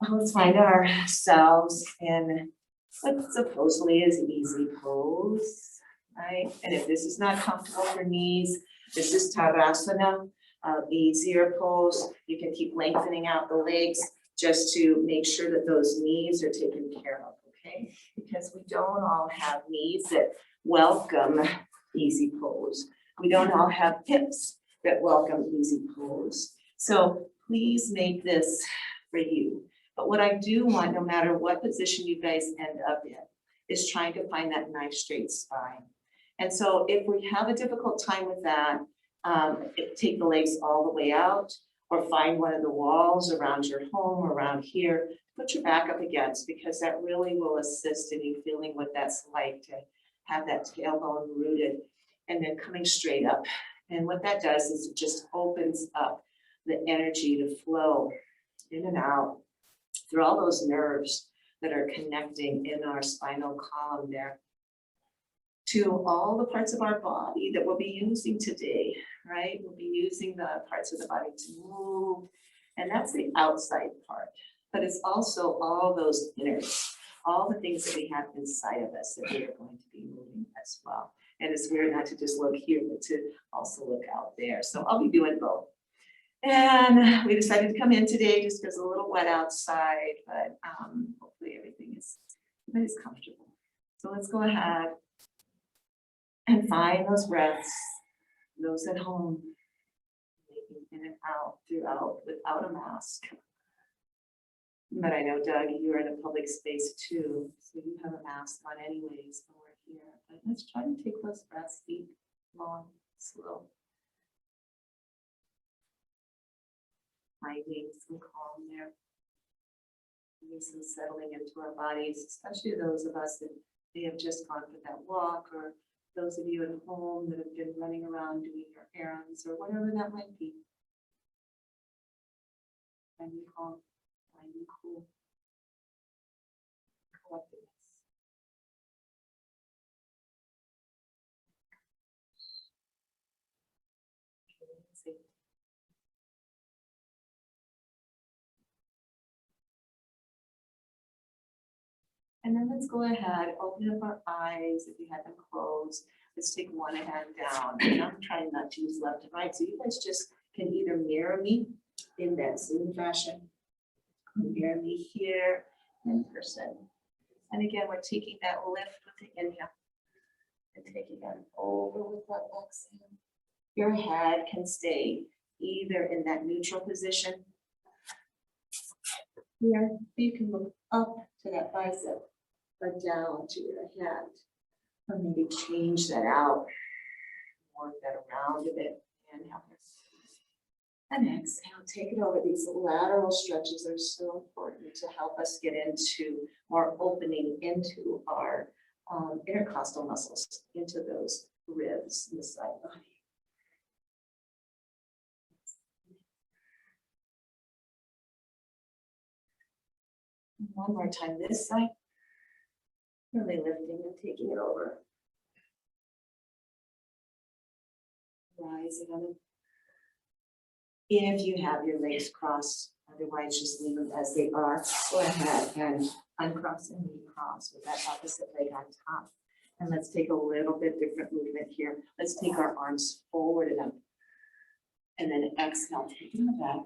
Let's find ourselves in what supposedly is easy pose, right? And if this is not comfortable for knees, this is Tarasana, easier pose. You can keep lengthening out the legs just to make sure that those knees are taken care of, okay? Because we don't all have knees that welcome easy pose. We don't all have hips that welcome easy pose. So please make this for you. But what I do want, no matter what position you guys end up in, is trying to find that nice straight spine. And so if we have a difficult time with that, take the legs all the way out, or find one of the walls around your home, around here, put your back up against, because that really will assist in you feeling what that's like to have that tailbone rooted and then coming straight up. And what that does is it just opens up the energy to flow in and out through all those nerves that are connecting in our spinal column there to all the parts of our body that we'll be using today, right? We'll be using the parts of the body to move, and that's the outside part. But it's also all those innards, all the things that we have inside of us that we are going to be moving as well. And it's weird not to just look here, but to also look out there. So I'll be doing both. And we decided to come in today just because it's a little wet outside, but hopefully everybody's comfortable. So let's go ahead and find those breaths, those at home, making in and out throughout without a mask. But I know, Doug, you're in a public space too, so you have a mask on anyways when we're here. But let's try to take those breaths deep, long, slow. Finding some calm there. Maybe some settling into our bodies, especially those of us that may have just gone for that walk, or those of you at home that have been running around doing your errands or whatever that might be. Finding calm, finding cool. Collectedness. And then let's go ahead, open up our eyes if you have them closed. Let's take one hand down. And I'm trying not to use left and right. So you guys just can either mirror me in that same fashion. Mirror me here in person. And again, we're taking that lift with the inhale and taking that over with that exhale. Your head can stay either in that neutral position here. You can look up to that bicep, or down to your hand, or maybe change that out, work that around a bit. Inhale and exhale. Take it over. These lateral stretches are so important to help us get into more opening into our intercostal muscles, into those ribs in the side body. One more time this side. Really lifting and taking it over. Rising on it. If you have your legs crossed, otherwise just leave them as they are. Go ahead and uncross and recross with that opposite leg on top. And let's take a little bit different movement here. Let's take our arms forward and up. And then exhale, taking them back.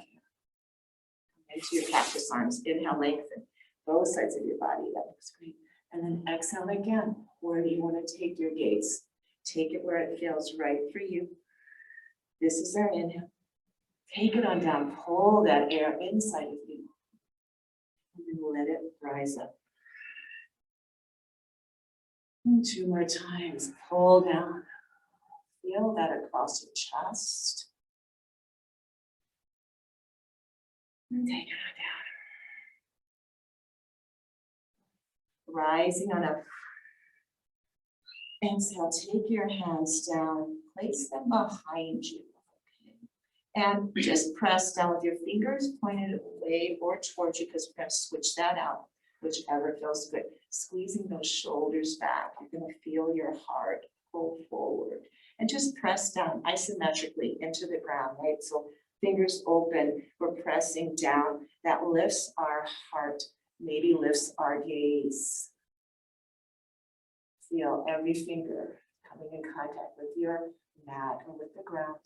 Into your cactus arms. Inhale, lengthen both sides of your body. That looks great. And then exhale again. Where do you want to take your gaze? Take it where it feels right for you. This is our inhale. Take it on down. Pull that air inside of you. And then let it rise up. And 2 more times. Pull down. Feel that across your chest. And take it on down. Rising on up. Exhale, take your hands down, place them behind you. Okay. And just press down with your fingers pointed away or towards you, because we're going to switch that out, whichever feels good. Squeezing those shoulders back. You're going to feel your heart pull forward. And just press down isometrically into the ground, right? So fingers open, we're pressing down. That lifts our heart, maybe lifts our gaze. Feel every finger coming in contact with your mat or with the ground.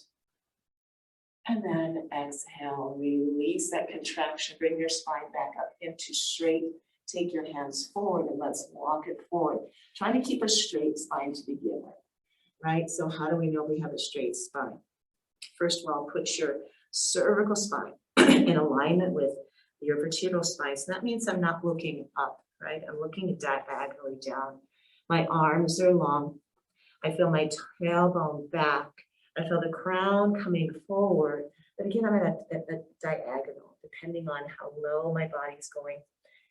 And then exhale, release that contraction, bring your spine back up into straight. Take your hands forward and let's walk it forward. Trying to keep a straight spine to begin with, right? So how do we know we have a straight spine? First of all, put your cervical spine in alignment with your vertebral spine. So that means I'm not looking up, right? I'm looking diagonally down. My arms are long. I feel my tailbone back. I feel the crown coming forward. But again, I'm at a diagonal, depending on how low my body's going,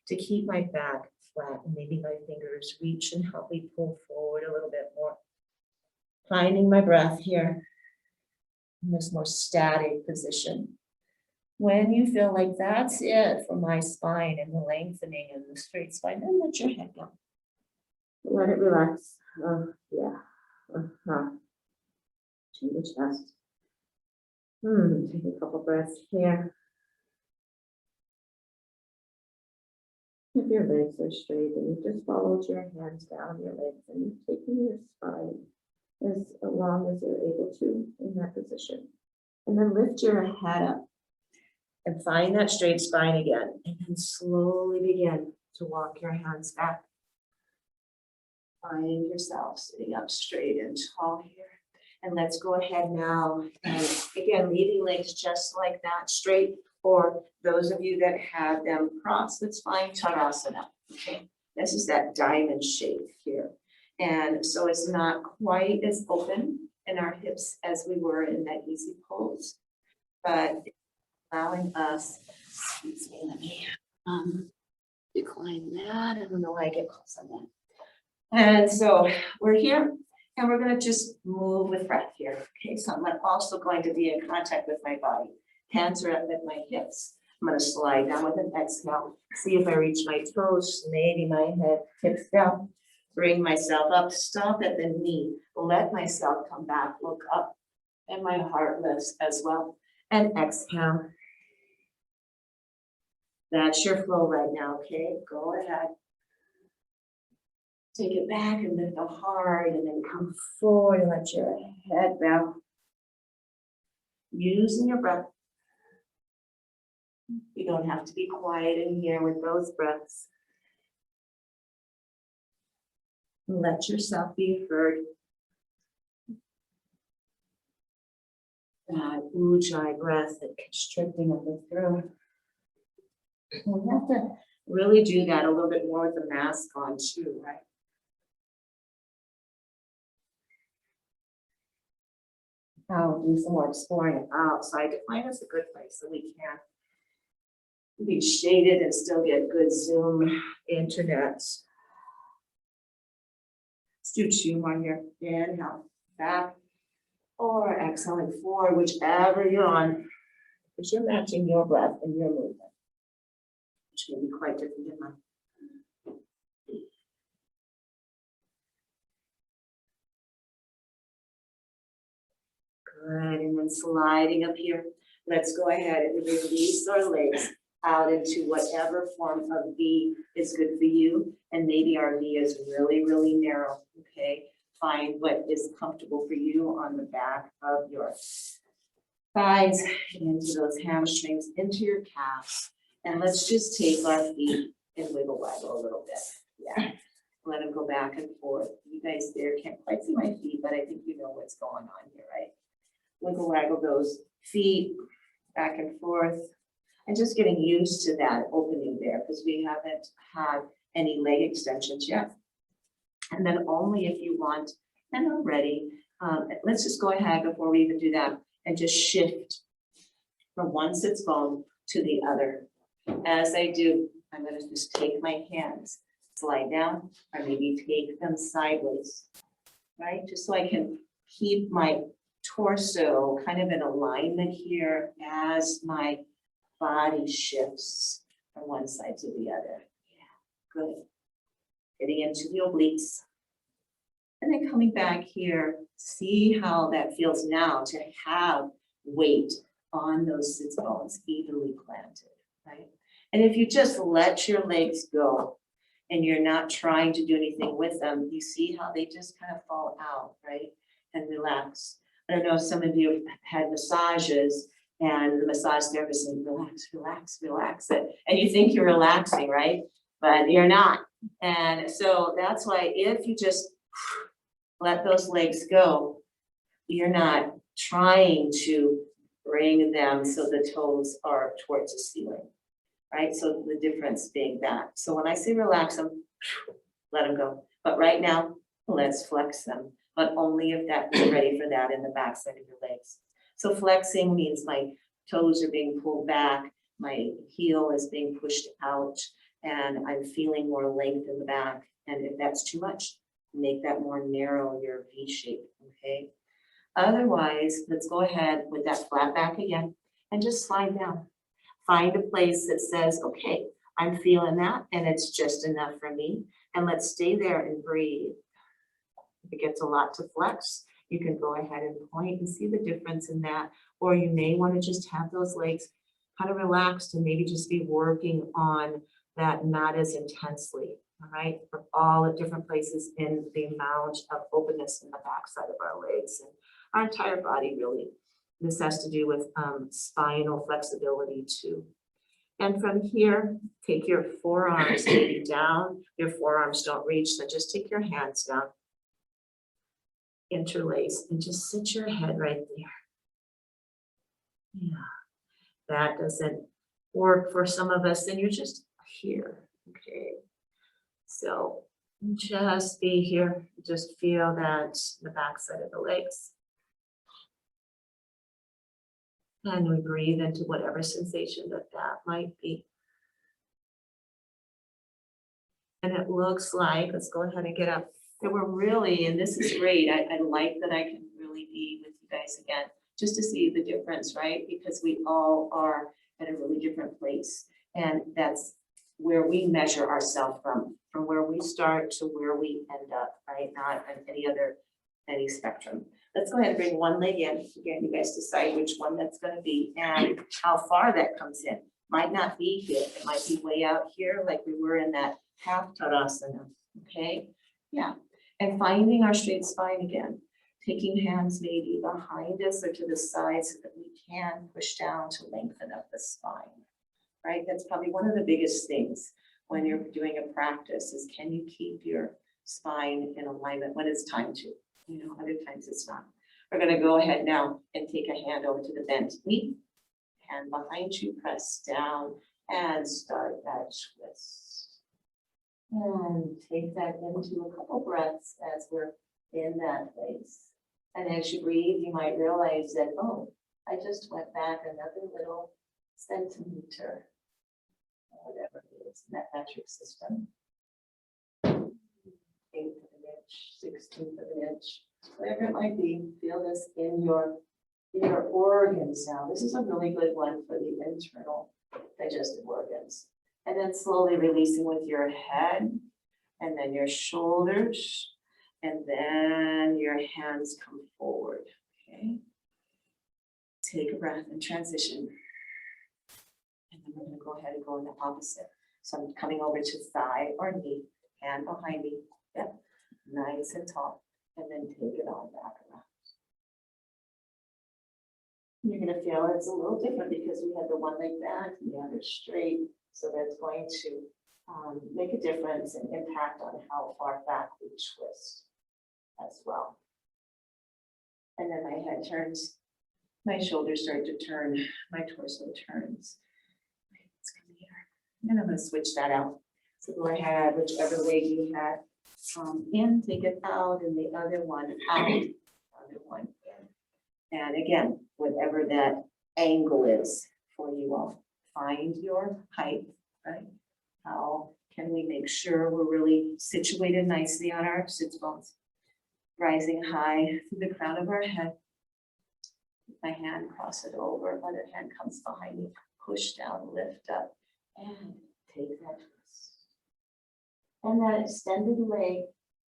to keep my back flat. And maybe my fingers reach and help me pull forward a little bit more. Finding my breath here in this more static position. When you feel like that's it for my spine and the lengthening and the straight spine, then let your head go. Let it relax. Yeah. Chin to chest. Take a couple breaths here. If your legs are straight and you just followed your hands down your legs and you're taking your spine as long as you're able to in that position. And then lift your head up and find that straight spine again. And then slowly begin to walk your hands back. Finding yourself sitting up straight and tall here. And let's go ahead now. And again, leaving legs just like that, straight. Or those of you that have them crossed, let's find Tarasana. Okay, this is that diamond shape here. And so it's not quite as open in our hips as we were in that easy pose, but allowing us, excuse me, let me decline that. I don't know why I get close on that. And so we're here and we're going to just move with breath here. Okay, so I'm also going to be in contact with my body. Hands are up at my hips. I'm going to slide down with an exhale. See if I reach my toes. Maybe my head tips down. Bring myself up. Stop at the knee. Let myself come back. Look up. And my heart lifts as well. And exhale. That's your flow right now. Okay, go ahead. Take it back and lift the heart and then come forward and let your head bow. Using your breath. You don't have to be quiet in here with those breaths. Let yourself be heard. That ujjayi breath, that constricting of the throat. We have to really do that a little bit more with the mask on too, right? I'll do some more exploring outside. Find us a good place so we can be shaded and still get good Zoom internet. Let's do 2 more here. Inhale, back, or exhaling forward, whichever you're on, because you're matching your breath and your movement, which may be quite different than mine. Good, and then sliding up here. Let's go ahead and release our legs out into whatever form of V is good for you. And maybe our V is really, really narrow, okay? Find what is comfortable for you on the back of your thighs, into those hamstrings, into your calves. And let's just take our feet and wiggle waggle a little bit. Yeah, let them go back and forth. You guys there can't quite see my feet, but I think you know what's going on here, right? Wiggle waggle those feet back and forth. And just getting used to that opening there because we haven't had any leg extensions yet. And then only if you want and are ready, let's just go ahead before we even do that and just shift from one sits bone to the other. As I do, I'm going to just take my hands, slide down, or maybe take them sideways, right? Just so I can keep my torso kind of in alignment here as my body shifts from one side to the other. Yeah, good. Getting into the obliques. And then coming back here, see how that feels now to have weight on those sits bones, evenly planted, right? And if you just let your legs go and you're not trying to do anything with them, you see how they just kind of fall out, right? And relax. I don't know if some of you have had massages and the massage therapist saying, relax, relax, relax. And you think you're relaxing, right? But you're not. And so that's why if you just let those legs go, you're not trying to bring them so the toes are towards the ceiling, right? So the difference being that. So when I say relax them, let them go. But right now, let's flex them, but only if you're ready for that in the backside of your legs. So flexing means my toes are being pulled back, my heel is being pushed out, and I'm feeling more length in the back. And if that's too much, make that more narrow, your V shape, okay? Otherwise, let's go ahead with that flat back again and just slide down. Find a place that says, okay, I'm feeling that and it's just enough for me. And let's stay there and breathe. If it gets a lot to flex, you can go ahead and point and see the difference in that. Or you may want to just have those legs kind of relaxed and maybe just be working on that not as intensely, all right? For all the different places in the amount of openness in the backside of our legs and our entire body, really. This has to do with spinal flexibility too. And from here, take your forearms maybe down. Your forearms don't reach, so just take your hands down. Interlace and just sit your head right there. Yeah, that doesn't work for some of us, and you're just here, okay? So just be here, just feel that the backside of the legs. And we breathe into whatever sensation that might be. And it looks like, let's go ahead and get up. That we're really, and this is great, I like that I can really be with you guys again, just to see the difference, right? Because we all are at a really different place. And that's where we measure ourselves from where we start to where we end up, right? Not on any spectrum. Let's go ahead and bring one leg in. Again, you guys decide which one that's going to be and how far that comes in. Might not be here. It might be way out here like we were in that half Tarasana, okay? Yeah, and finding our straight spine again. Taking hands maybe behind us or to the side so that we can push down to lengthen up the spine, right? That's probably one of the biggest things when you're doing a practice is can you keep your spine in alignment when it's time to? You know, other times it's not. We're going to go ahead now and take a hand over to the bent knee. Hand behind you, press down and start that twist. And take that into a couple breaths as we're in that place. And as you breathe, you might realize that, oh, I just went back another little centimeter, whatever it is in that metric system. 1/8 of an inch, 1/16 of an inch, whatever it might be, feel this in your organs now. This is a really good one for the internal digestive organs. And then slowly releasing with your head and then your shoulders and then your hands come forward, okay? Take a breath and transition. And then we're gonna go ahead and go in the opposite. So I'm coming over to thigh or knee, hand behind me, yep, nice and tall, and then take it on back around. You're gonna feel it's a little different because we had the one leg back and the other straight. So that's going to make a difference and impact on how far back we twist as well. And then my head turns, my shoulders start to turn, my torso turns. Let's come here. And I'm going to switch that out. So go ahead, whichever leg you had in, take it out, and the other one out, other one in. And again, whatever that angle is for you all. Find your height, right? How can we make sure we're really situated nicely on our sits bones? Rising high through the crown of our head. My hand, cross it over, other hand comes behind me, push down, lift up, and take that twist. And that extended leg,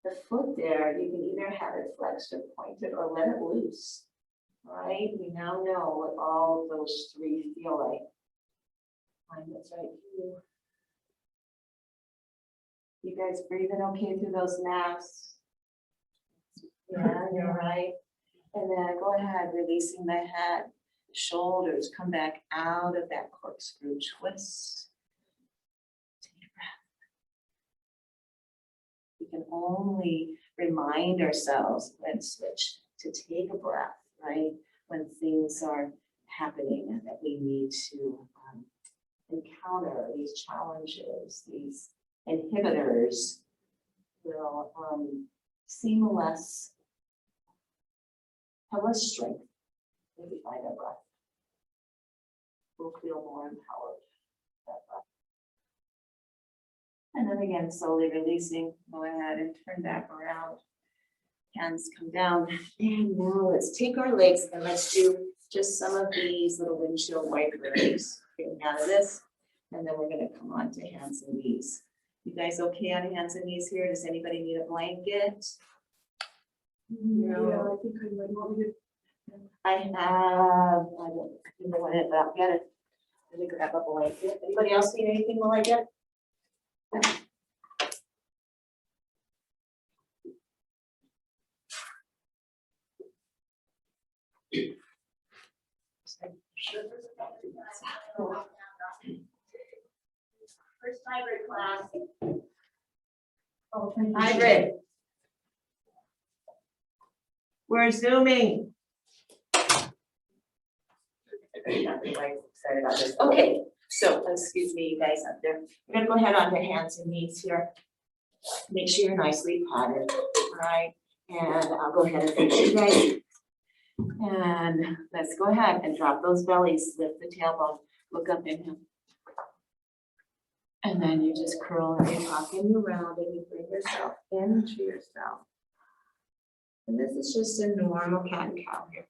the foot there, you can either have it flexed or pointed or let it loose. right? We now know what all of those three feel like. Find what's right for you. You guys breathing okay through those naps? Yeah, you're right. And then go ahead, releasing the head, shoulders, come back out of that corkscrew twist. Take a breath. We can only remind ourselves when switch to take a breath, right? When things are happening that we need to encounter these challenges, these inhibitors will seem less, have less strength when we find our breath. We'll feel more empowered. That breath. And then again, slowly releasing, go ahead and turn back around. Hands come down. And now let's take our legs and let's do just some of these little windshield wipers. Getting out of this. And then we're going to come on to hands and knees. You guys okay on hands and knees here? Does anybody need a blanket? No. Yeah, I think I might want to. I don't know what it is. Get it. Let me grab a blanket. Anybody else need anything while I get it? First hybrid class. Oh, thank you. Hybrid. We're zooming. Everybody's excited about this. Okay, so excuse me, you guys up there. We're gonna go ahead on to hands and knees here. Make sure you're nicely padded, all right? And I'll go ahead and finish you guys. And let's go ahead and drop those bellies, lift the tailbone, look up in him. And then you just curl and you rock and you round and you bring yourself into yourself. And this is just a normal cat and cow here.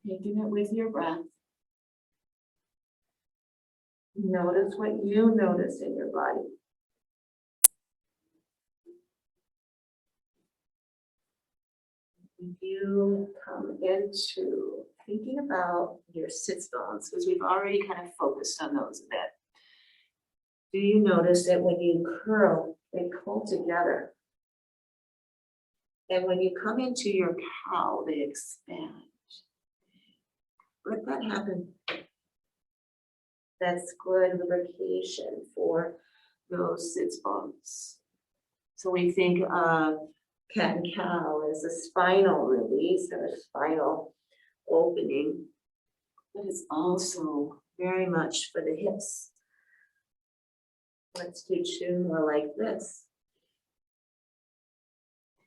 Taking it with your breath. Notice what you notice in your body. You come into thinking about your sits bones, because we've already kind of focused on those a bit. Do you notice that when you curl, they pull together? And when you come into your cow, they expand. Let that happen. That's good lubrication for those sits bones. So we think of cat and cow as a spinal release or a spinal opening, but it's also very much for the hips. Let's do two more like this.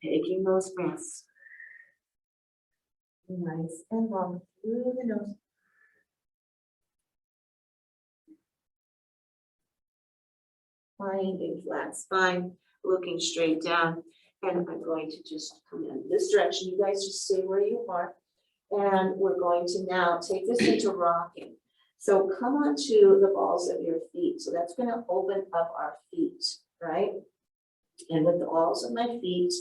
Taking those breaths. Nice and long through the nose. Finding flat spine, looking straight down. And I'm going to just come in this direction. You guys just stay where you are. And we're going to now take this into rocking. So come onto the balls of your feet. So that's going to open up our feet, right? And with the balls of my feet,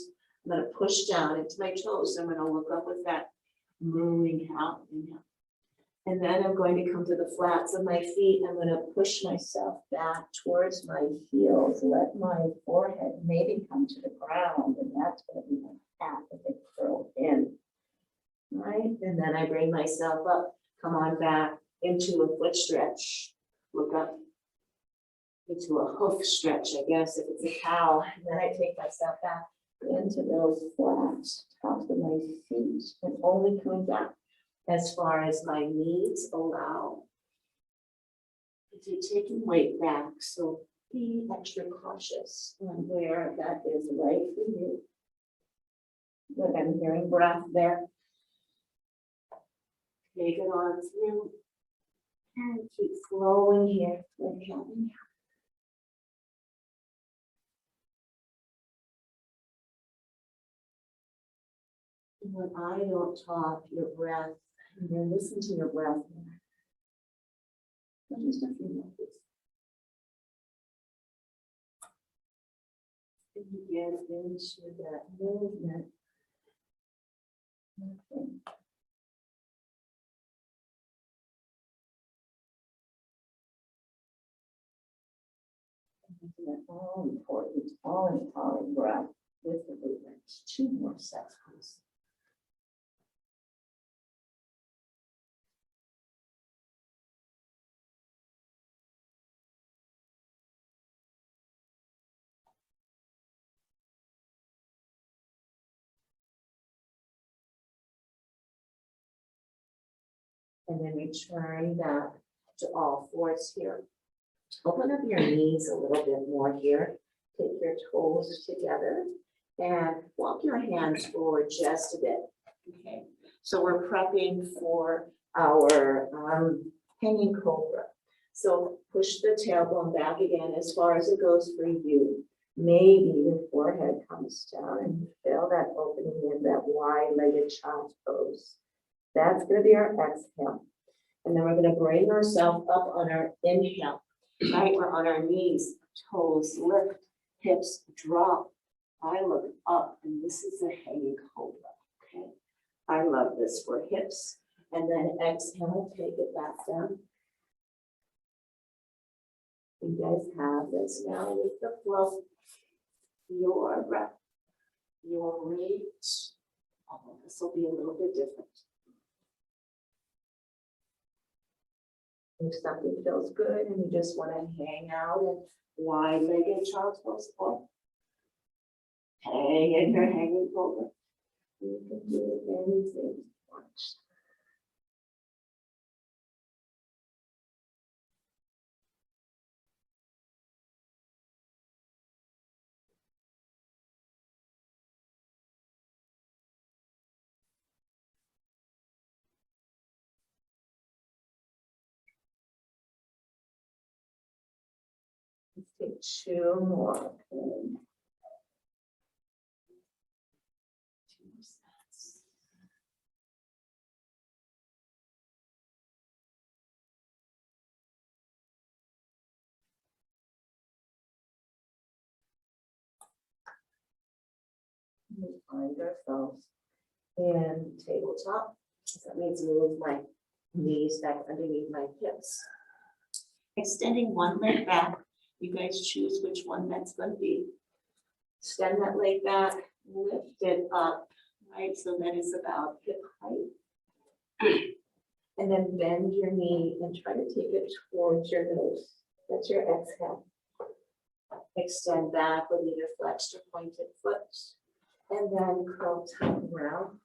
I'm going to push down into my toes. I'm going to look up with that moving out. And then I'm going to come to the flats of my feet. I'm going to push myself back towards my heels. Let my forehead maybe come to the ground. And that's going to be my hat as I curl in. Right? And then I bring myself up. Come on back into a foot stretch. Look up into a hoof stretch, I guess, if it's a cow. And then I take myself back into those flats, tops of my feet, and only coming back as far as my knees allow. You're taking weight back, so be extra cautious on where that is right for you. Look, I'm hearing breath there. Take it on through and keep flowing here. Inhaling. When I don't talk, your breath, and then listen to your breath. Just a few minutes. And you get into that movement. Okay. All important, all empowering breath with the movement. 2 more sets, please. And then return back to all fours here. Open up your knees a little bit more here. Take your toes together and walk your hands forward just a bit. Okay, so we're prepping for our hanging cobra. So push the tailbone back again as far as it goes for you. Maybe your forehead comes down and you feel that opening in that wide-legged child's pose. That's going to be our exhale. And then we're going to bring ourselves up on our inhale. Right, we're on our knees, toes lift, hips drop. I look up, and this is a hanging cobra. Okay, I love this for hips. And then exhale, take it back down. You guys have this now with the flow. Your breath, your rate. Oh, this will be a little bit different. If something feels good and you just want to hang out in wide-legged child's pose, or hang in your hanging cobra. You can do anything you want. Let's take 2 more. Okay. 2 more sets. We find ourselves in tabletop. So that means move my knees back underneath my hips. Extending one leg back. You guys choose which one that's going to be. Extend that leg back, lift it up, right? So that is about hip height. And then bend your knee and try to take it towards your nose. That's your exhale. Extend back with either flexed or pointed foot. And then curl top round.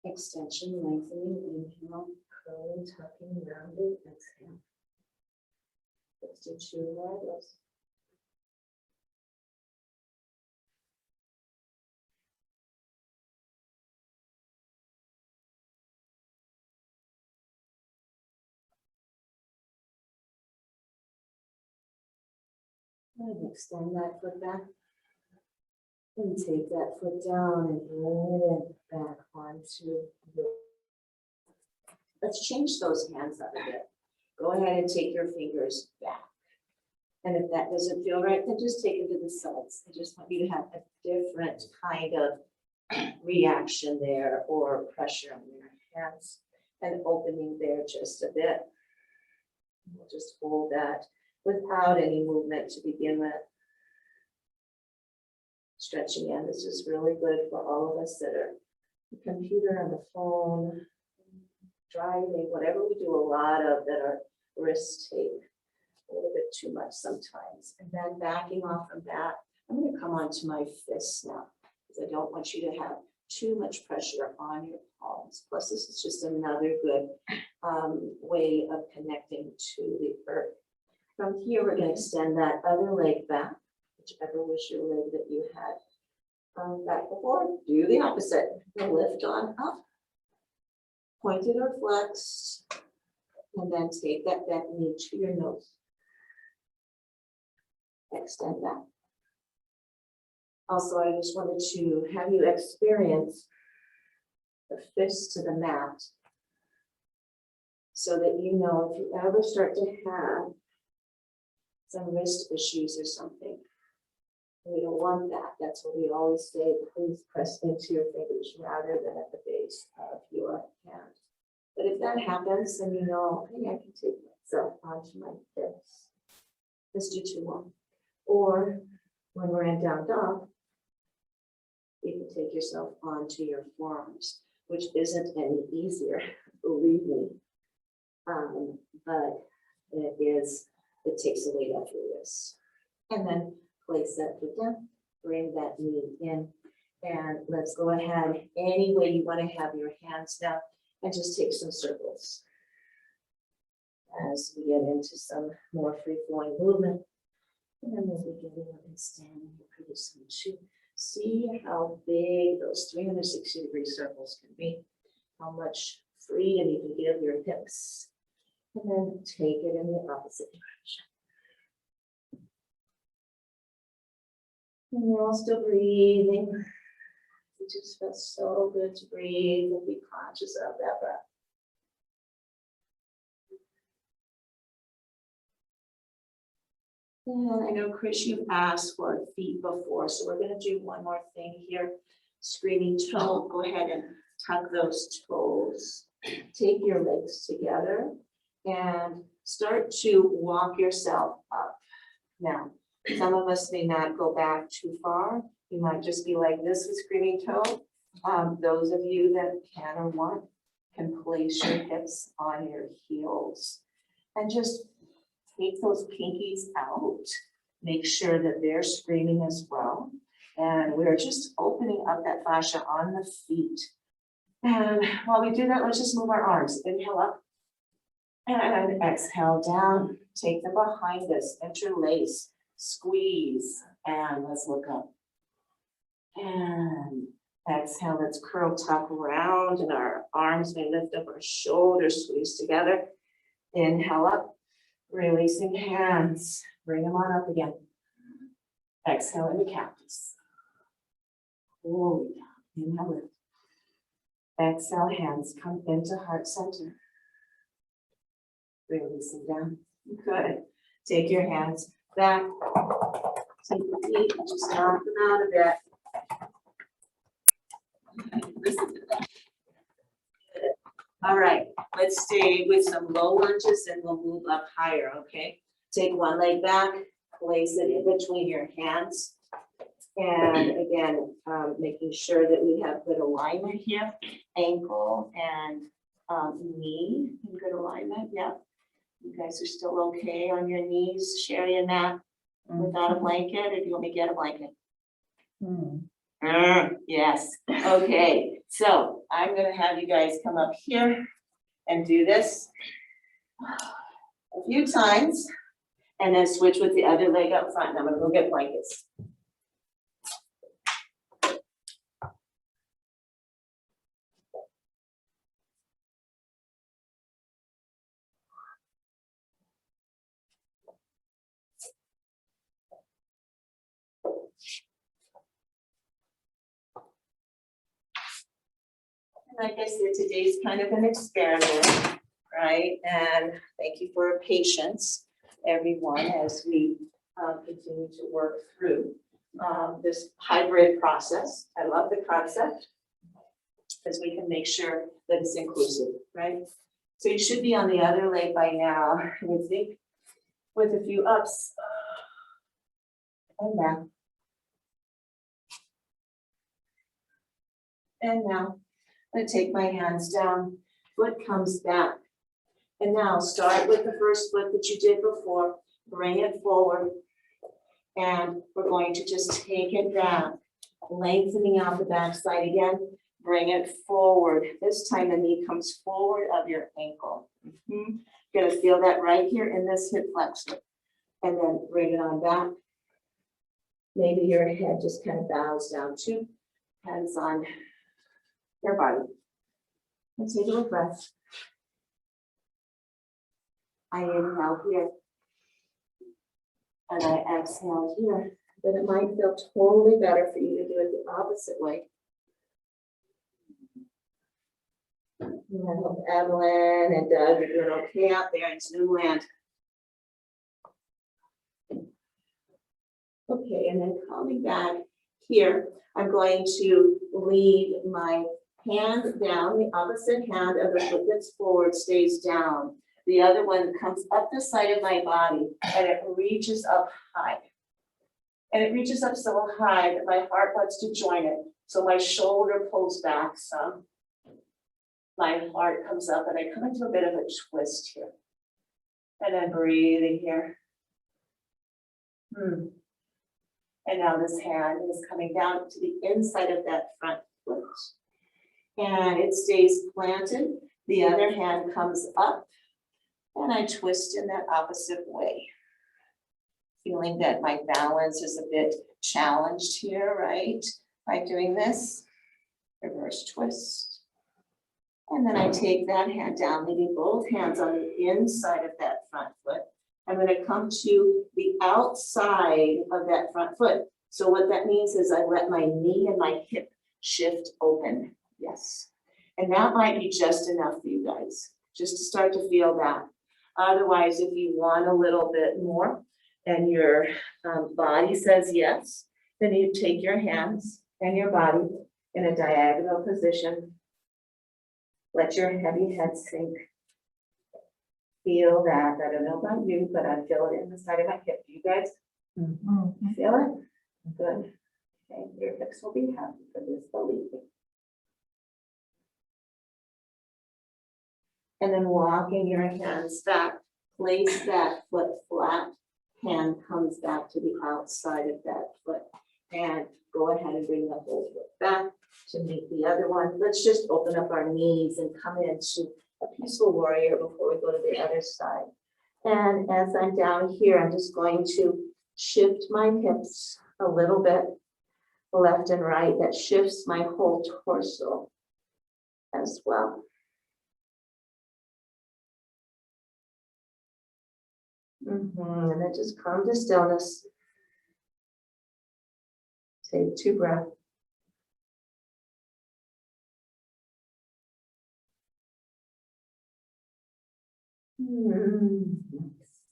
Extension, lengthening, inhale, curling, tucking, rounding, exhale. Let's do 2 more of those. And extend that foot back. And take that foot down and bring it back onto your. Let's change those hands up a bit. Go ahead and take your fingers back. And if that doesn't feel right, then just take it to the sides. I just want you to have a different kind of reaction there or pressure on your hands and opening there just a bit. We'll just hold that without any movement to begin with. Stretching in, this is really good for all of us that are the computer and the phone, driving, whatever we do a lot of that our wrists take a little bit too much sometimes. And then backing off from that, I'm going to come onto my fists now because I don't want you to have too much pressure on your palms. Plus, this is just another good way of connecting to the earth. From here, we're going to extend that other leg back. Whichever was your leg that you had back before, do the opposite. Lift on up, pointed or flexed, and then take that bent knee to your nose. Extend that. Also, I just wanted to have you experience the fist to the mat so that you know if you ever start to have some wrist issues or something. We don't want that. That's what we always say. Please press into your fingers rather than at the base of your hand. But if that happens, then you know, hey, I can take myself onto my hips. Let's do two more. Or when we're in down dog, you can take yourself onto your forearms, which isn't any easier, believe me. But it takes the weight off your wrist. And then place that foot down, bring that knee in, and let's go ahead, any way you want to have your hands now, and just take some circles. As we get into some more free-flowing movement, and then we'll be getting up and standing pretty soon too. See how big those 360-degree circles can be, how much freedom you can give your hips. And then take it in the opposite direction. And we're all still breathing. It just feels so good to breathe and be conscious of that breath. And I know, Chris, you've asked for feet before, so we're going to do one more thing here. Screaming toe. Go ahead and tuck those toes. Take your legs together and start to walk yourself up. Now, some of us may not go back too far. You might just be like this with screaming toe. Those of you that can or want can place your hips on your heels and just take those pinkies out. Make sure that they're screaming as well. And we're just opening up that fascia on the feet. And while we do that, let's just move our arms. Inhale up. And exhale down, take them behind us, interlace, squeeze, and let's look up. And exhale, let's curl tuck around, and our arms may lift up, our shoulders squeeze together. Inhale up, releasing hands, bring them on up again. Exhale into cactus. Roll down, inhale lift. Exhale, hands come into heart center. Releasing down. Good. Take your hands back. Take your feet, just knock them out a bit. Listen to that. Good. All right, let's stay with some low lunges and we'll move up higher, okay? Take one leg back, place it in between your hands. And again, making sure that we have good alignment here, ankle and knee in good alignment, yeah. You guys are still okay on your knees, Sherry and Matt, without a blanket, or do you want me to get a blanket? Yes, okay. So I'm gonna have you guys come up here and do this a few times, and then switch with the other leg up front. And I'm gonna go get blankets. Like I said, today's kind of an experiment, right? And thank you for your patience, everyone, as we continue to work through this hybrid process. I love the concept because we can make sure that it's inclusive, right? So you should be on the other leg by now, I would think, with a few ups and down. And now. I'm going to take my hands down, foot comes back. And now start with the first foot that you did before, bring it forward. And we're going to just take it down, lengthening out the backside again, bring it forward. This time the knee comes forward of your ankle. You're going to feel that right here in this hip flexor. And then bring it on back. Maybe your head just kind of bows down too, hands on your body. And take a little breath. I inhale here. And I exhale here. But it might feel totally better for you to do it the opposite way. And I hope Evelyn and Doug are doing okay out there in Newland. Okay, and then coming back here, I'm going to lead my Hand down, the opposite hand of the foot that's forward stays down. The other one comes up the side of my body and it reaches up high. And it reaches up so high that my heart wants to join it. So my shoulder pulls back some. My heart comes up and I come into a bit of a twist here. And then breathing here. And now this hand is coming down to the inside of that front foot. And it stays planted. The other hand comes up and I twist in that opposite way. Feeling that my balance is a bit challenged here, right? By doing this, reverse twist. And then I take that hand down, leaving both hands on the inside of that front foot. I'm going to come to the outside of that front foot. So what that means is I let my knee and my hip shift open. Yes. And that might be just enough for you guys, just to start to feel that. Otherwise, if you want a little bit more and your body says yes, then you take your hands and your body in a diagonal position. Let your heavy head sink. Feel that. I don't know about you, but I feel it in the side of my hip. Do you guys feel it? Good. Okay, your hips will be happy for this, believe me. And then walking your hands back, place that foot flat, hand comes back to the outside of that foot. And go ahead and bring the whole foot back to meet the other one. Let's just open up our knees and come into a peaceful warrior before we go to the other side. And as I'm down here, I'm just going to shift my hips a little bit, left and right. That shifts my whole torso as well. And then just come to stillness. Take 2 breaths.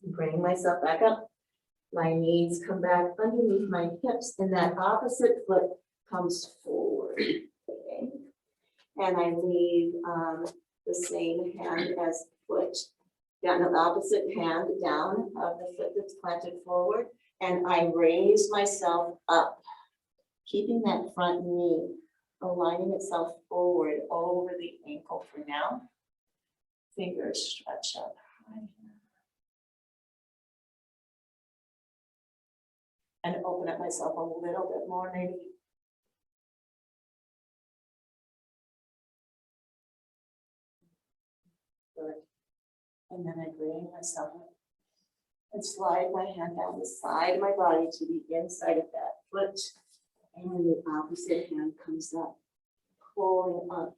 Bring myself back up. My knees come back underneath my hips and that opposite foot comes forward. Okay. And I leave the same hand as foot. Down the opposite hand down of the foot that's planted forward. And I raise myself up, keeping that front knee aligning itself forward over the ankle for now. Fingers stretch up high. And open up myself a little bit more, maybe. Good. And then I bring myself up and slide my hand down the side of my body to the inside of that foot. And the opposite hand comes up, pulling up,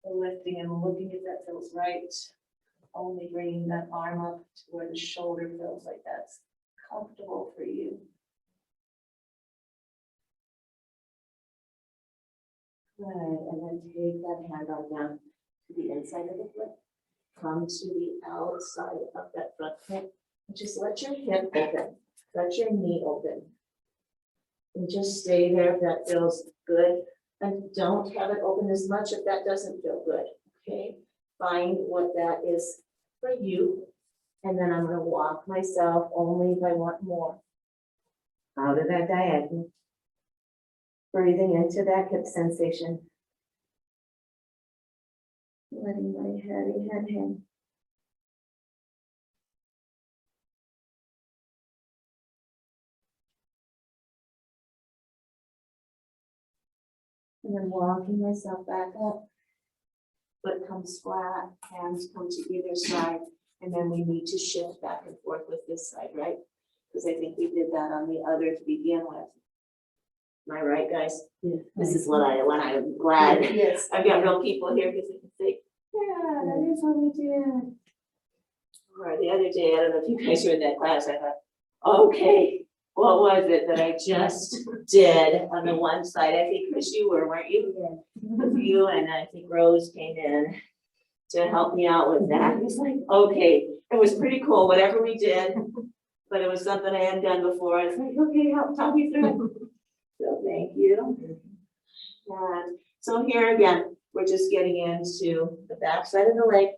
lifting and looking if that feels right. Only bringing that arm up to where the shoulder feels like that's comfortable for you. Good, and then take that hand on down to the inside of the foot. Come to the outside of that front foot. And just let your hip open. Let your knee open. And just stay there if that feels good. And don't have it open as much if that doesn't feel good. Okay? Find what that is for you. And then I'm going to walk myself only if I want more. Out of that diagonal. Breathing into that hip sensation. Letting my heavy head hang. And then walking myself back up. Foot comes flat, hands come to either side. And then we need to shift back and forth with this side, right? Because I think we did that on the other to begin with. Am I right, guys? Yeah. This is what I'm glad. Yes. I've got real people here because they can say, yeah, that is what we did. Or the other day, I don't know if you guys were in that class, I thought, okay, what was it that I just did on the one side? I think, Chris, you were, weren't you? Yeah. You and I think Rose came in to help me out with that. It was like, okay, it was pretty cool, whatever we did, but it was something I hadn't done before. I was like, okay, help talk me through it. So thank you. And So here again, we're just getting into the back side of the leg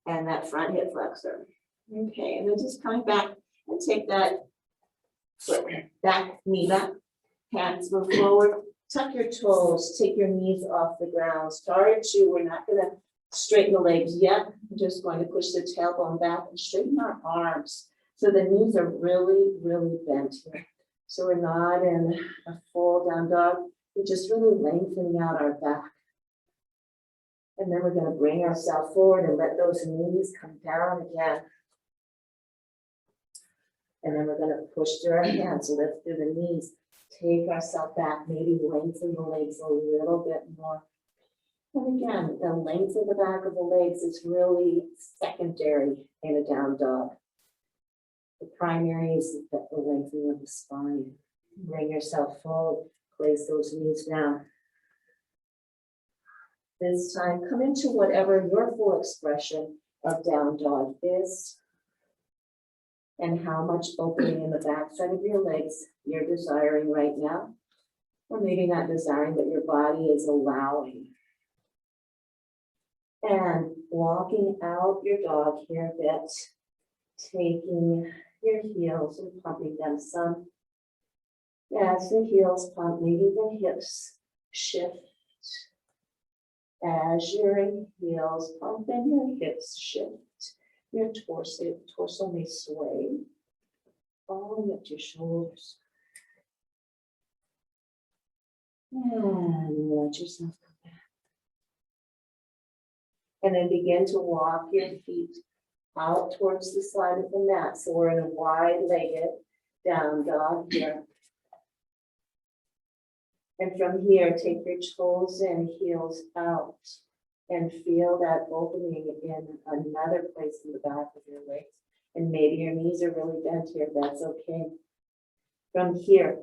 and that front hip flexor. Okay, and then just coming back and take that foot back, knee back, hands move forward, tuck your toes, take your knees off the ground. Start to, we're not gonna straighten the legs yet. I'm just going to push the tailbone back and straighten our arms. So the knees are really, really bent here. So we're not in a full down dog. We're just really lengthening out our back. And then we're going to bring ourselves forward and let those knees come down again. And then we're going to push through our hands, lift through the knees, take ourselves back, maybe lengthen the legs a little bit more. And again, the length of the back of the legs is really secondary in a down dog. The primary is the lengthening of the spine. Bring yourself forward, place those knees down. This time, come into whatever your full expression of down dog is, and how much opening in the backside of your legs you're desiring right now, or maybe not desiring, but your body is allowing. And walking out your dog here a bit, taking your heels and pumping them some. As the heels pump, maybe the hips shift. As your heels pump and your hips shift, your torso may sway, following up your shoulders. And let yourself come back. And then begin to walk your feet out towards the side of the mat. So we're in a wide-legged down dog here. And from here, take your toes in, heels out, and feel that opening in another place in the back of your legs. And maybe your knees are really bent here, that's okay. From here,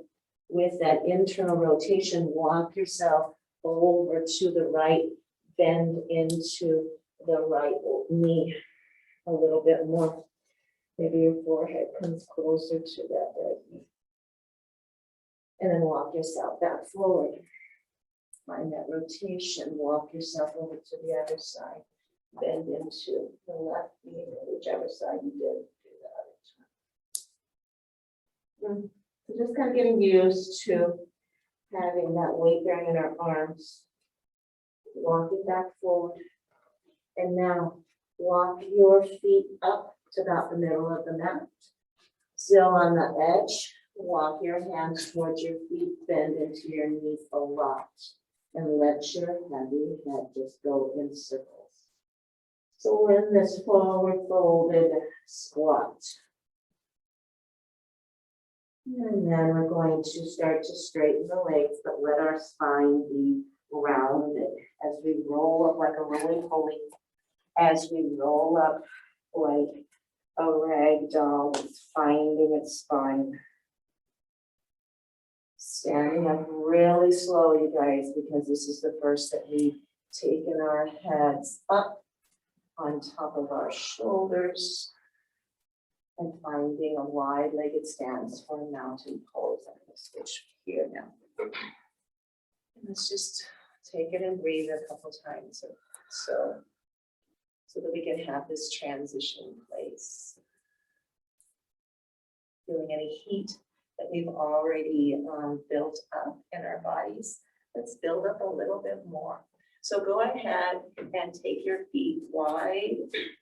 with that internal rotation, walk yourself over to the right, bend into the right knee a little bit more. Maybe your forehead comes closer to that right knee. And then walk yourself back forward. Find that rotation, walk yourself over to the other side. Bend into the left knee, or whichever side you did, do the other time. So just kind of getting used to having that weight bearing in our arms. Walking back forward. And now walk your feet up to about the middle of the mat. Still on the edge. Walk your hands towards your feet, bend into your knees a lot, and let your heavy head just go in circles. So we're in this forward folded squat. And then we're going to start to straighten the legs, but let our spine be rounded as we roll up like a roly-poly, as we roll up like a rag doll that's finding its spine. Standing up really slow, you guys, because this is the first that we've taken our heads up on top of our shoulders and finding a wide-legged stance for a mountain pose. I'm going to switch here now. And let's just take it and breathe a couple times so that we can have this transition place. Feeling any heat that we've already built up in our bodies. Let's build up a little bit more. So go ahead and take your feet wide,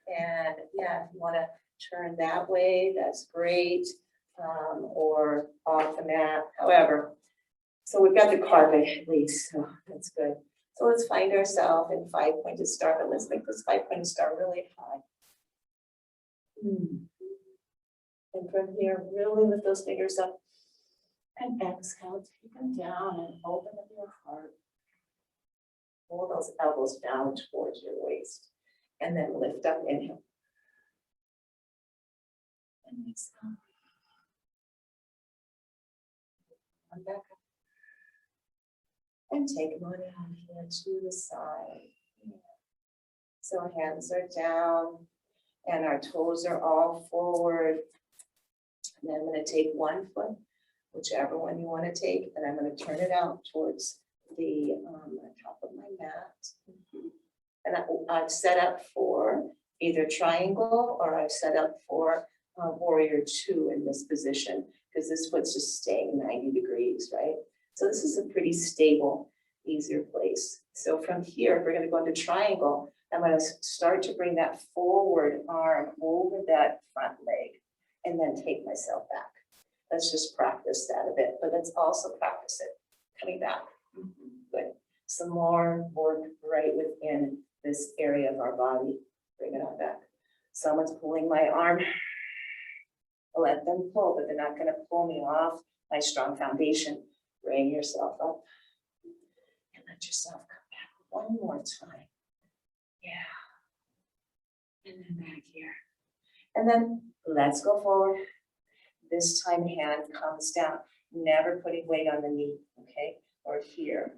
and yeah, if you want to turn that way, that's great, or off the mat, however. So we've got the carpet at least, so that's good. So let's find ourselves in 5-pointed star, but let's make this 5-pointed star really high. And from here, really lift those fingers up and exhale, take them down and open up your heart. Pull those elbows down towards your waist and then lift up, inhale. And exhale. Come back up. And take one out here to the side. So our hands are down and our toes are all forward. And then I'm going to take one foot, whichever one you want to take, and I'm going to turn it out towards the top of my mat. And I've set up for either triangle or I've set up for warrior 2 in this position, because this foot's just staying 90 degrees, right? So this is a pretty stable, easier place. So from here, we're going to go into triangle. I'm going to start to bring that forward arm over that front leg and then take myself back. Let's just practice that a bit, but let's also practice it coming back. Good. Some more work right within this area of our body. Bring it on back. Someone's pulling my arm. Let them pull, but they're not going to pull me off my strong foundation. Bring yourself up and let yourself come back one more time. Yeah. And then back here. And then let's go forward. This time hand comes down, never putting weight on the knee, okay? Or here.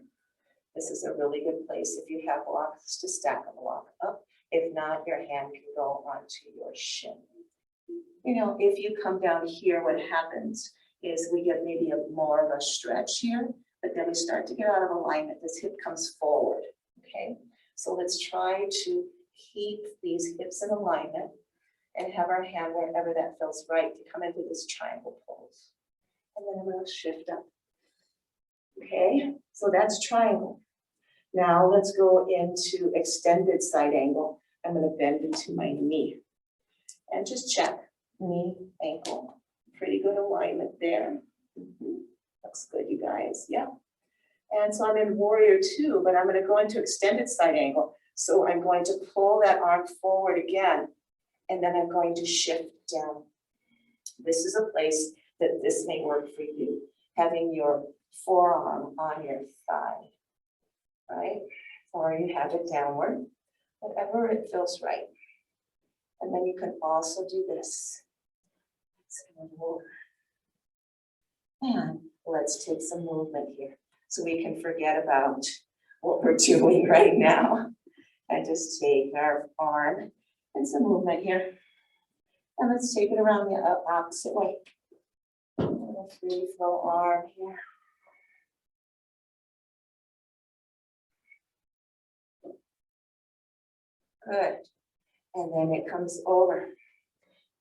This is a really good place if you have blocks to stack a block up. If not, your hand can go onto your shin. You know, if you come down here, what happens is we get maybe more of a stretch here, but then we start to get out of alignment. This hip comes forward, okay? So let's try to keep these hips in alignment and have our hand wherever that feels right to come into this triangle pose. And then we'll shift up. Okay, so that's triangle. Now let's go into extended side angle. I'm going to bend into my knee and just check knee, ankle. Pretty good alignment there. Looks good, you guys. Yeah. And so I'm in warrior 2, but I'm going to go into extended side angle. So I'm going to pull that arm forward again, and then I'm going to shift down. This is a place that this may work for you. Having your forearm on your thigh, right? Or you have it downward, whatever it feels right. And then you can also do this. And let's take some movement here so we can forget about what we're doing right now. And just take our arm and some movement here. And let's take it around the opposite way. Free flow arm here. Good. And then it comes over.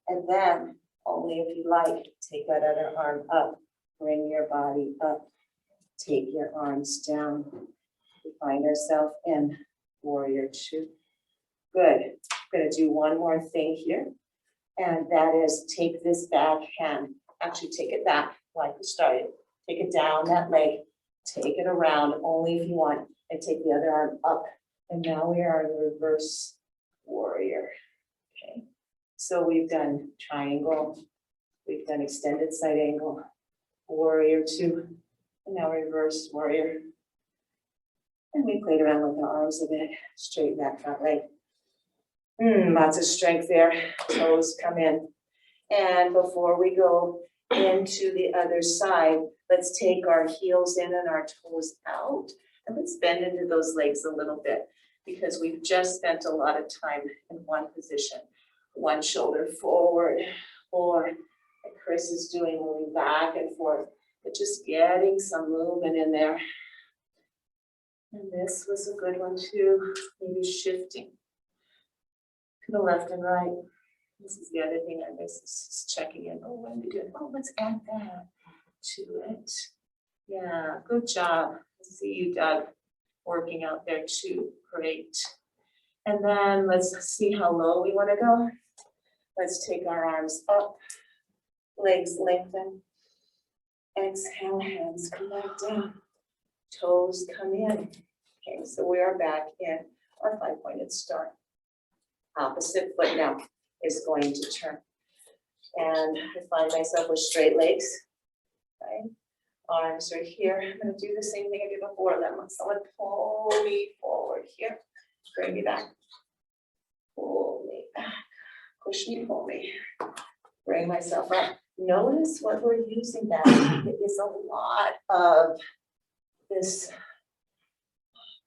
And then, only if you like, take that other arm up. Bring your body up. Take your arms down. We find ourselves in warrior 2. Good. I'm going to do one more thing here. And that is take this back hand. Actually, take it back like we started. Take it down that leg. Take it around only if you want. And take the other arm up. And now we are in reverse warrior. Okay. So we've done triangle. We've done extended side angle. Warrior 2. And now reverse warrior. And we played around with the arms a bit. Straighten that front leg. Lots of strength there. Toes come in. And before we go into the other side, let's take our heels in and our toes out. And let's bend into those legs a little bit, because we've just spent a lot of time in one position. One shoulder forward, or like Chris is doing, moving back and forth, but just getting some movement in there. And this was a good one too, maybe shifting to the left and right. This is the other thing I miss, is checking in. Oh, when did it? Oh, let's add that to it. Yeah, good job. See you, Doug, working out there too. Great. And then let's see how low we want to go. Let's take our arms up, legs lengthen. Exhale, hands come back down. Toes come in. Okay, so we are back in our 5-pointed star. Opposite foot now is going to turn. And I find myself with straight legs, right? Arms are here. I'm going to do the same thing I did before. Let someone pull me forward here. Bring me back. Pull me back. Push me, pull me. Bring myself up. Notice what we're using that. It is a lot of this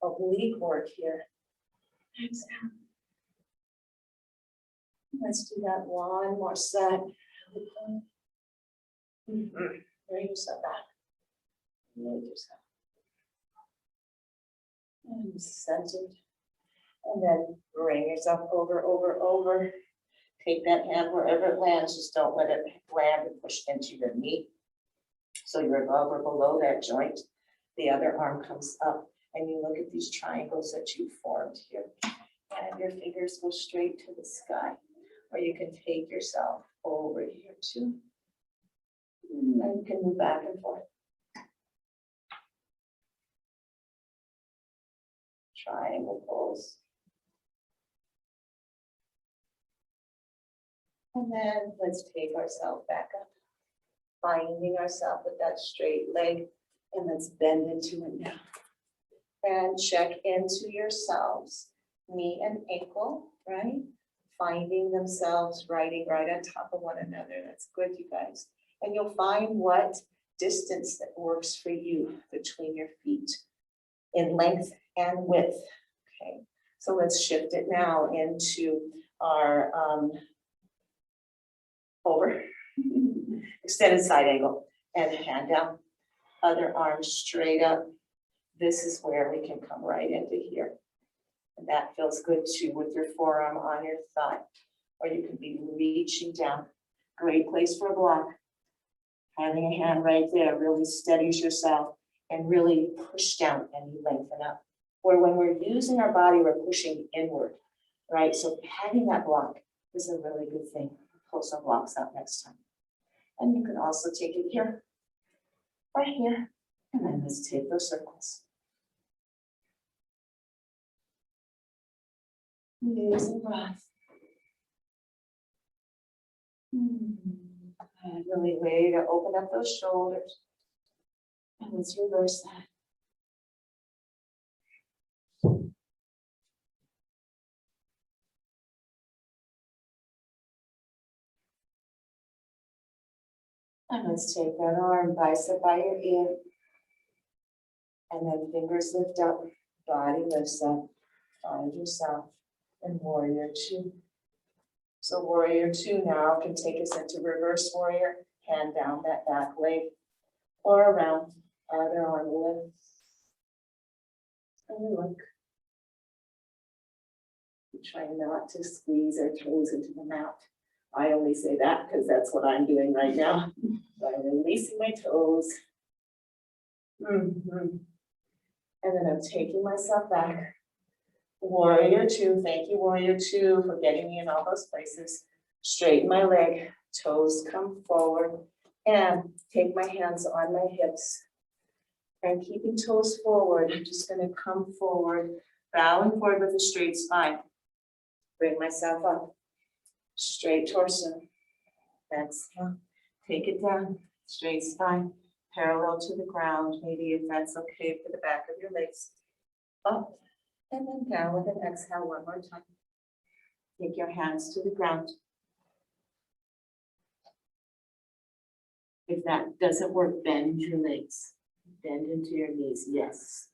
oblique work here. Exhale. Let's do that one more set. Bring yourself back. Move yourself. And centered. And then bring yourself over. Take that hand wherever it lands, just don't let it land and push into your knee. So you're above or below that joint. The other arm comes up and you look at these triangles that you formed here. And your fingers go straight to the sky. Or you can take yourself over here too. And you can move back and forth. Triangle pose. And then let's take ourselves back up. Finding ourselves with that straight leg. And let's bend into it now. And check into yourselves. Knee and ankle, right? Finding themselves riding right on top of one another. That's good, you guys. And you'll find what distance that works for you between your feet in length and width. Okay, so let's shift it now into our over extended side angle and hand down, other arm straight up. This is where we can come right into here. And that feels good too with your forearm on your thigh, or you can be reaching down. Great place for a block. Having a hand right there really steadies yourself and really push down and you lengthen up. Or when we're using our body, we're pushing inward, right? So having that block is a really good thing. Pull some blocks out next time. And you can also take it here, right here, and then let's take those circles. Using breath. And really way to open up those shoulders. And let's reverse that. And let's take that arm, bicep by your ear. And then fingers lift up, body lifts up. Find yourself in warrior two. So warrior two now can take us into reverse warrior, hand down that back leg, or around, other arm lift. And we look. We try not to squeeze our toes into the mat. I only say that because that's what I'm doing right now. I'm releasing my toes. And then I'm taking myself back. Warrior two, thank you, warrior two, for getting me in all those places. Straighten my leg, toes come forward, and take my hands on my hips. And keeping toes forward, I'm just going to come forward, bowing forward with a straight spine. Bring myself up, straight torso. Exhale, take it down, straight spine, parallel to the ground, maybe if that's okay for the back of your legs. Up. And then down with an exhale one more time. Take your hands to the ground. If that doesn't work, bend your legs. Bend into your knees, yes.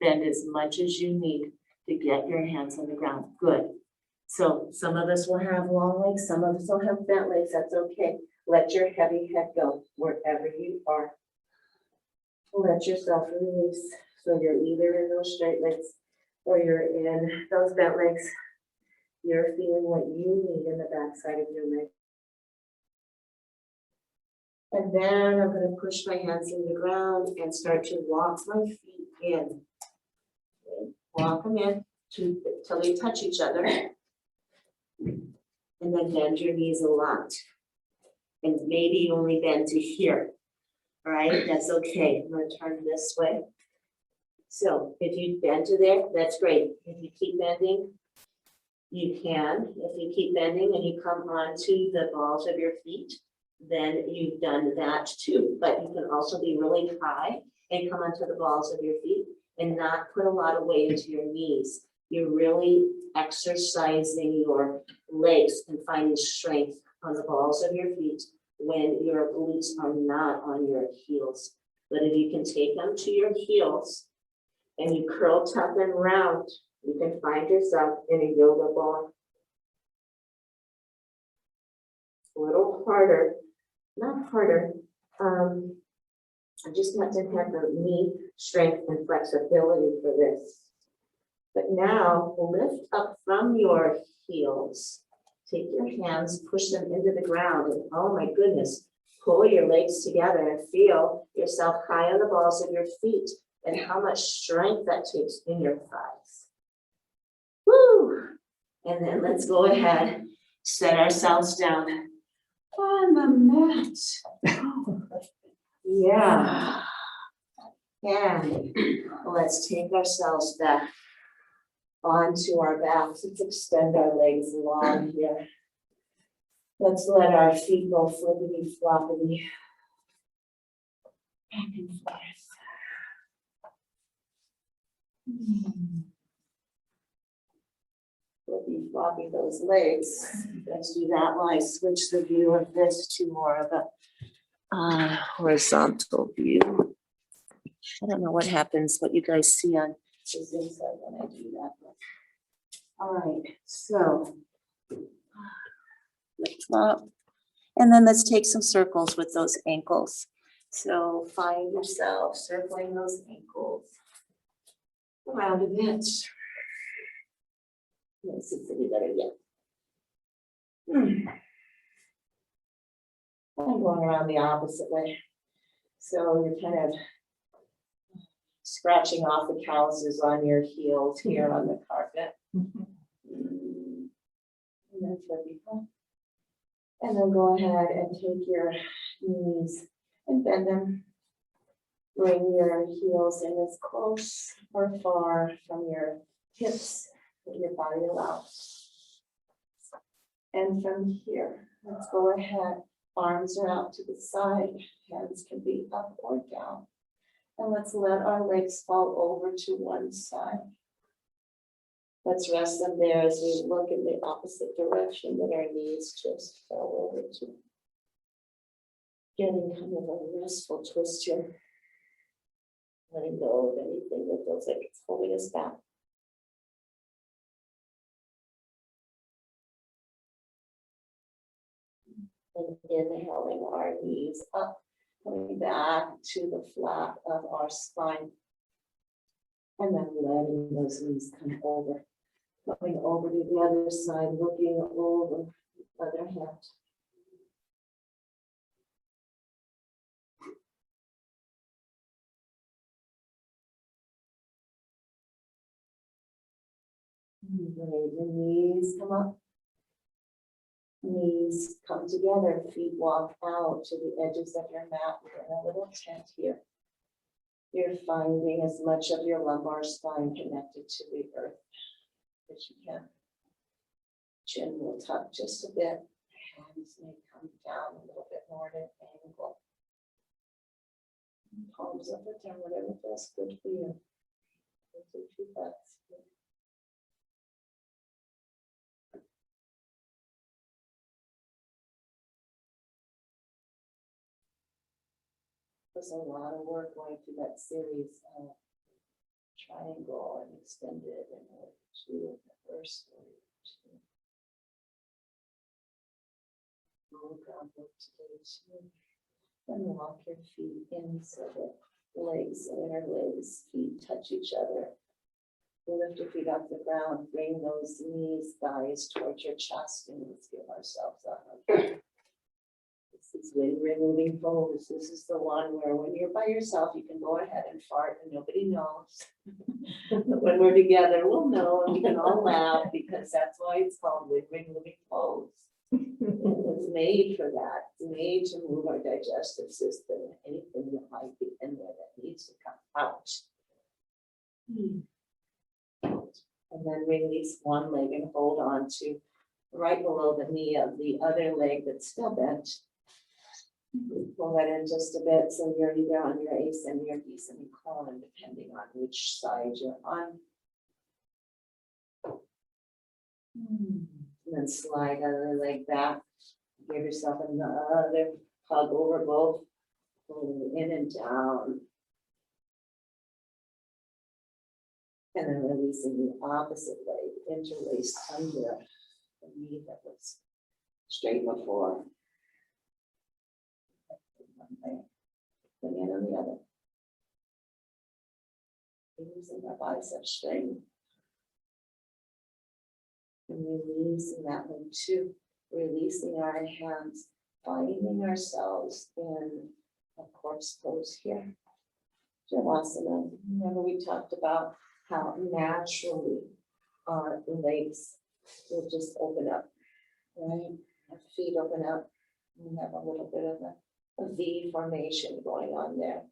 Bend as much as you need to get your hands on the ground. Good. So some of us will have long legs, some of us will have bent legs, that's okay. Let your heavy head go wherever you are. Let yourself release. So you're either in those straight legs or you're in those bent legs. You're feeling what you need in the back side of your leg. And then I'm going to push my hands in the ground and start to walk my feet in. Okay. Walk them in till they touch each other. And then bend your knees a lot. And maybe only bend to here. All right, that's okay. I'm going to turn this way. So if you bend to there, that's great. If you keep bending, you can. If you keep bending and you come onto the balls of your feet, then you've done that too. But you can also be really high and come onto the balls of your feet and not put a lot of weight into your knees. You're really exercising your legs and finding strength on the balls of your feet when your glutes are not on your heels. But if you can take them to your heels and you curl, tuck, and round, you can find yourself in a yoga ball. A little harder, not harder. I just want to have the knee strength and flexibility for this. But now lift up from your heels. Take your hands, push them into the ground, and oh my goodness, pull your legs together and feel yourself high on the balls of your feet and how much strength that takes in your thighs. Woo! And then let's go ahead, set ourselves down on the mat. Yeah. And let's take ourselves back onto our backs. Let's extend our legs long here. Let's let our feet go flippity floppity. Back and forth. Flippy floppy those legs. Let's do that while I switch the view of this to more of a horizontal view. I don't know what happens, what you guys see on the Zoom side when I do that. All right, so lift up, and then let's take some circles with those ankles. So find yourself circling those ankles around a bit. Let's see if we better yet. I'm going around the opposite way. So you're kind of scratching off the calluses on your heels here on the carpet. And that's what you call. And then go ahead and take your knees and bend them. Bring your heels in as close or far from your hips that your body allows. And from here, let's go ahead. Arms are out to the side. Hands can be up or down. And let's let our legs fall over to one side. Let's rest them there as we look in the opposite direction that our knees just fell over to. Getting kind of a restful twist here. Letting go of anything that feels like it's holding us back. And inhaling our knees up, coming back to the flat of our spine. And then letting those knees come over. Coming over to the other side, looking over the other hand. Great, your knees come up. Knees come together, feet walk out to the edges of your mat. We're in a little tent here. You're finding as much of your lumbar spine connected to the earth as you can. Chin will tuck just a bit. Hands may come down a little bit more at an angle. Palms up or down, whatever feels good for you. Take 2 breaths. There's a lot of work going through that series of triangle and extended and two of the first two. Groundwork today too. And walk your feet in so that legs, inner legs, feet touch each other. Lift your feet off the ground, bring those knees, thighs towards your chest, and let's give ourselves a hug. This is wind removing pose. This is the one where when you're by yourself, you can go ahead and fart and nobody knows. But when we're together, we'll know and we can all laugh because that's why it's called wind removing pose. It's made for that. It's made to move our digestive system and anything that might be in there that needs to come out. And then release one leg and hold on to right below the knee of the other leg that's still bent. Pull that in just a bit so you're either on your ascending or descending colon, depending on which side you're on. And then slide other leg back. Give yourself another hug over both. Pulling in and down. And then releasing the opposite leg, interlaced under the knee that was straight before. One leg, then in on the other. Using our bicep strength. And releasing that one too, releasing our hands, finding ourselves in a corpse pose here. Javasana, remember we talked about how naturally our legs will just open up, right? Our feet open up. We have a little bit of a V formation going on there.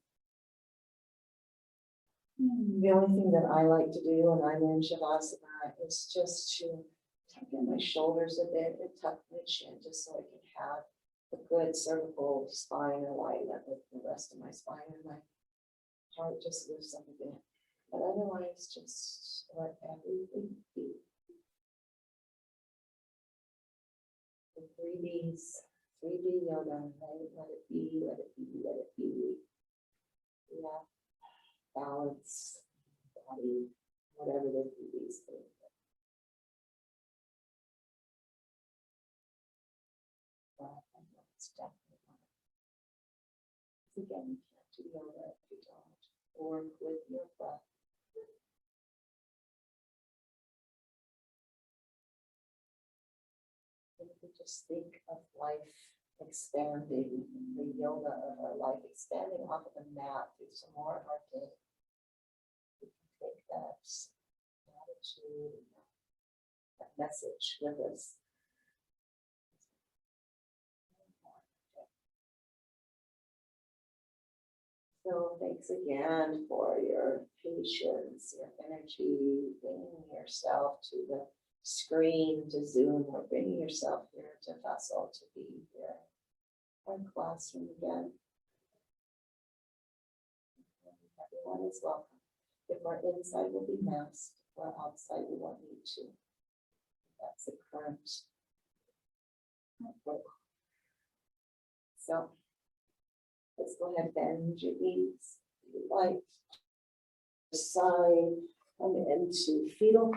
The only thing that I like to do when I'm in Shavasana is just to tuck in my shoulders a bit and tuck my chin just so I can have a good cervical spine alignment with the rest of my spine, and my heart just lifts up a bit. But otherwise, just let everything be. The 3Ds, 3D yoga, right? Let it be, let it be, let it be. Yeah. Balance, body, whatever the 3Ds do. But I know it's definitely not. Again, you can't do yoga if you don't work with your breath. If we just think of life expanding, the yoga of our life expanding off of the mat through some more of our day. We can take that attitude, that message with us. So thanks again for your patience, your energy, bringing yourself to the screen, to Zoom, or bringing yourself here to Vessel to be here. Our classroom again. Everyone is welcome. If we're inside, we'll be masked. If we're outside, we won't need to. That's the current protocol. So let's go ahead and bend your knees. If you like. Side, come into fetal.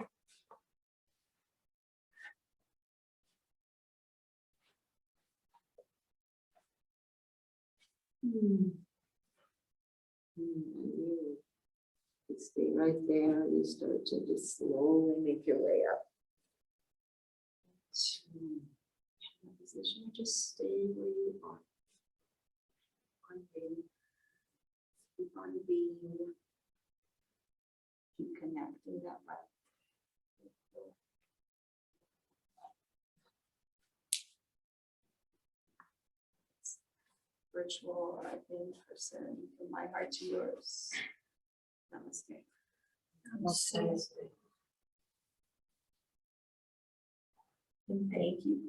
You stay right there. You start to just slowly make your way up to that position. Just stay where you are. Keep on being. Keep connecting that breath. Virtual or in person, from my heart to yours. Namaste. Namaste. And thank you.